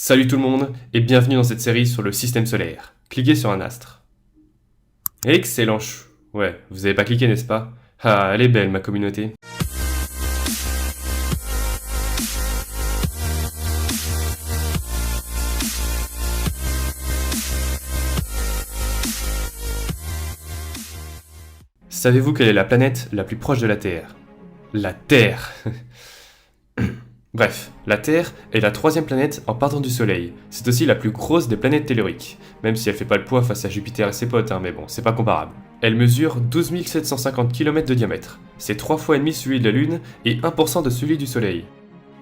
Salut tout le monde et bienvenue dans cette série sur le système solaire. Cliquez sur un astre. Excellent. Ouais, vous avez pas cliqué n'est-ce pas? Ah, elle est belle ma communauté. Savez-vous quelle est la planète la plus proche de la Terre? La Terre. Bref, la Terre est la troisième planète en partant du Soleil. C'est aussi la plus grosse des planètes telluriques, même si elle fait pas le poids face à Jupiter et ses potes, mais bon, c'est pas comparable. Elle mesure 12 750 km de diamètre. C'est 3 fois et demi celui de la Lune et 1% de celui du Soleil.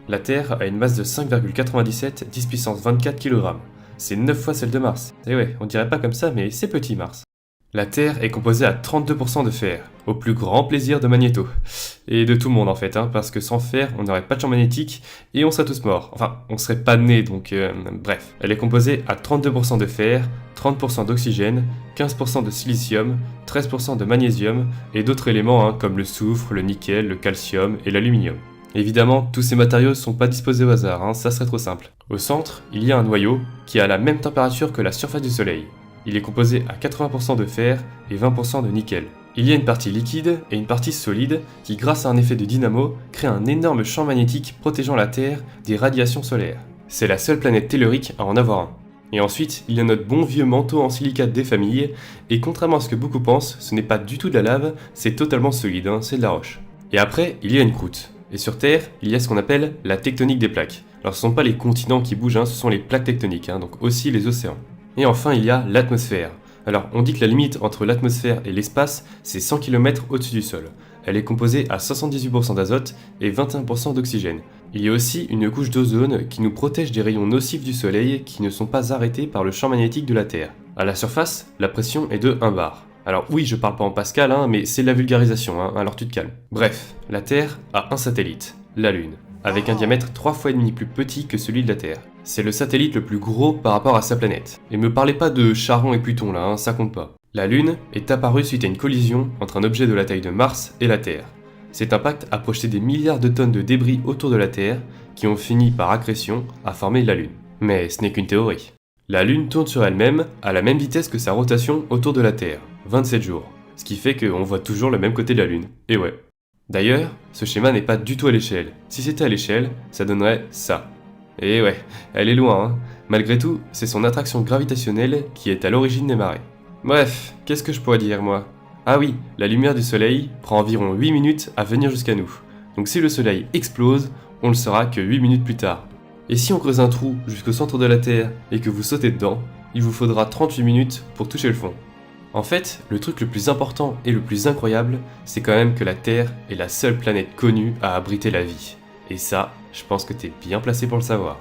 La Terre a une masse de 5,97 10 puissance 24 kg. C'est 9 fois celle de Mars. Et ouais, on dirait pas comme ça, mais c'est petit Mars. La Terre est composée à 32% de fer, au plus grand plaisir de Magnéto. Et de tout le monde en fait, parce que sans fer, on n'aurait pas de champ magnétique et on serait tous morts. Enfin, on serait pas nés, donc bref. Elle est composée à 32% de fer, 30% d'oxygène, 15% de silicium, 13% de magnésium et d'autres éléments comme le soufre, le nickel, le calcium et l'aluminium. Évidemment, tous ces matériaux ne sont pas disposés au hasard, ça serait trop simple. Au centre, il y a un noyau qui a la même température que la surface du Soleil. Il est composé à 80% de fer et 20% de nickel. Il y a une partie liquide et une partie solide qui, grâce à un effet de dynamo, crée un énorme champ magnétique protégeant la Terre des radiations solaires. C'est la seule planète tellurique à en avoir un. Et ensuite, il y a notre bon vieux manteau en silicate des familles, et contrairement à ce que beaucoup pensent, ce n'est pas du tout de la lave, c'est totalement solide, c'est de la roche. Et après, il y a une croûte. Et sur Terre, il y a ce qu'on appelle la tectonique des plaques. Alors ce ne sont pas les continents qui bougent, ce sont les plaques tectoniques, donc aussi les océans. Et enfin, il y a l'atmosphère. Alors, on dit que la limite entre l'atmosphère et l'espace, c'est 100 km au-dessus du sol. Elle est composée à 78% d'azote et 21% d'oxygène. Il y a aussi une couche d'ozone qui nous protège des rayons nocifs du soleil qui ne sont pas arrêtés par le champ magnétique de la Terre. À la surface, la pression est de 1 bar. Alors oui, je parle pas en pascal, mais c'est de la vulgarisation, alors tu te calmes. Bref, la Terre a un satellite, la Lune, avec un diamètre 3 fois et demi plus petit que celui de la Terre. C'est le satellite le plus gros par rapport à sa planète. Et me parlez pas de Charon et Pluton là, ça compte pas. La Lune est apparue suite à une collision entre un objet de la taille de Mars et la Terre. Cet impact a projeté des milliards de tonnes de débris autour de la Terre qui ont fini par accrétion à former la Lune. Mais ce n'est qu'une théorie. La Lune tourne sur elle-même à la même vitesse que sa rotation autour de la Terre, 27 jours. Ce qui fait qu'on voit toujours le même côté de la Lune. Et ouais. D'ailleurs, ce schéma n'est pas du tout à l'échelle. Si c'était à l'échelle, ça donnerait ça. Et ouais, elle est loin, Malgré tout, c'est son attraction gravitationnelle qui est à l'origine des marées. Bref, qu'est-ce que je pourrais dire moi? Ah oui, la lumière du soleil prend environ 8 minutes à venir jusqu'à nous. Donc si le soleil explose, on le saura que 8 minutes plus tard. Et si on creuse un trou jusqu'au centre de la Terre et que vous sautez dedans, il vous faudra 38 minutes pour toucher le fond. En fait, le truc le plus important et le plus incroyable, c'est quand même que la Terre est la seule planète connue à abriter la vie. Et ça, je pense que t'es bien placé pour le savoir.